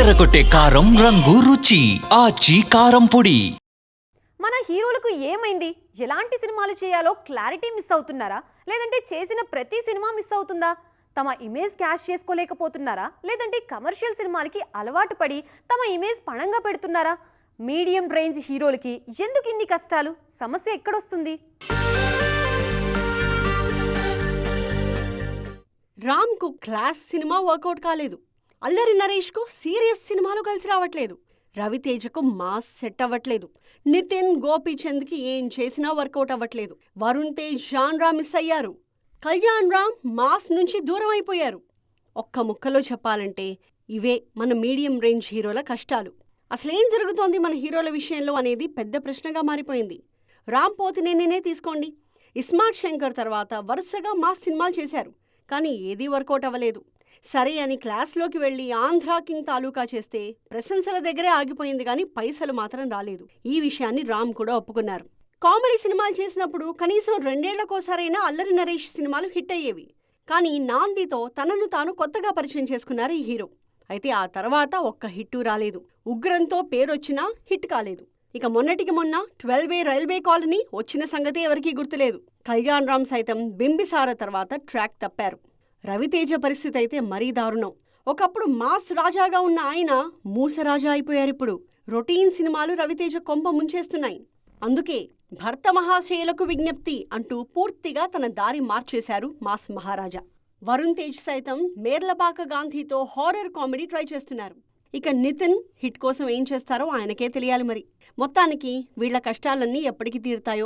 అదరగొట్టే కారం రంగు రుచి ఆచి కారం పొడి. మన హీరోలకు ఏమైంది? ఎలాంటి సినిమాలు చేయాలో క్లారిటీ మిస్ అవుతున్నారా? లేదంటే చేసిన ప్రతి సినిమా మిస్ అవుతుందా? తమ ఇమేజ్ క్యాష్ చేసుకోలేకపోతున్నారా? లేదంటే కమర్షియల్ సినిమాలకి అలవాటు పడి తమ ఇమేజ్ పణంగా పెడుతున్నారా? మీడియం రేంజ్ హీరోలకి ఎందుకు ఇన్ని కష్టాలు? సమస్య ఎక్కడొస్తుంది? రామ్కు క్లాస్ సినిమా వర్కౌట్ కాలేదు. అల్లరి నరేష్కు సీరియస్ సినిమాలు కలిసి రావట్లేదు. రవితేజకు మాస్ సెట్ అవ్వట్లేదు. నితిన్, గోపీచంద్కి ఏం చేసినా వర్కౌట్ అవ్వట్లేదు. వరుణ్ తేజ్, జాన్రా మిస్ అయ్యారు. కళ్యాణ్ రామ్ మాస్ నుంచి దూరం అయిపోయారు. ఒక్క ముక్కలో చెప్పాలంటే ఇవే మన మీడియం రేంజ్ హీరోల కష్టాలు. అసలేం జరుగుతోంది మన హీరోల విషయంలో అనేది పెద్ద ప్రశ్నగా మారిపోయింది. రామ్ పోతినేనినే తీసుకోండి. ఇస్మార్ట్ శంకర్ తర్వాత వరుసగా మాస్ సినిమాలు చేశారు. కానీ ఏదీ వర్కౌట్ అవ్వలేదు. సరే అని క్లాస్లోకి వెళ్లి ఆంధ్రా కింగ్ తాలూకా చేస్తే ప్రశంసల దగ్గరే ఆగిపోయింది, కానీ పైసలు మాత్రం రాలేదు. ఈ విషయాన్ని రామ్ కూడా ఒప్పుకున్నారు. కామెడీ సినిమాలు చేసినప్పుడు కనీసం 2 ఏళ్లకోసారైనా అల్లరి నరేష్ సినిమాలు హిట్ అయ్యేవి. కానీ నాందితో తనను తాను కొత్తగా పరిచయం చేసుకున్నారు ఈ హీరో. అయితే ఆ తర్వాత ఒక్క హిట్టు రాలేదు. ఉగ్రంతో పేరొచ్చినా హిట్ కాలేదు. ఇక మొన్నటికి మొన్న 12A రైల్వే కాలనీ వచ్చిన సంగతి ఎవరికీ గుర్తులేదు. కళ్యాణ్ రామ్ సైతం బింబిసార తర్వాత ట్రాక్ తప్పారు. రవితేజ పరిస్థితి అయితే మరీ దారుణం. ఒకప్పుడు మాస్ రాజాగా ఉన్న ఆయన మూసరాజా అయిపోయారిప్పుడు. రొటీన్ సినిమాలు రవితేజ కొంప ముంచేస్తున్నాయి. అందుకే భర్త మహాశయులకు విజ్ఞప్తి అంటూ పూర్తిగా తన దారి మార్చేశారు మాస్ మహారాజా. వరుణ్ తేజ్ సైతం మేర్లపాక గాంధీతో హారర్ కామెడీ ట్రై చేస్తున్నారు. ఇక నితిన్ హిట్ కోసం ఏం చేస్తారో ఆయనకే తెలియాలి మరి. మొత్తానికి వీళ్ల కష్టాలన్నీ ఎప్పటికి తీరుతాయో.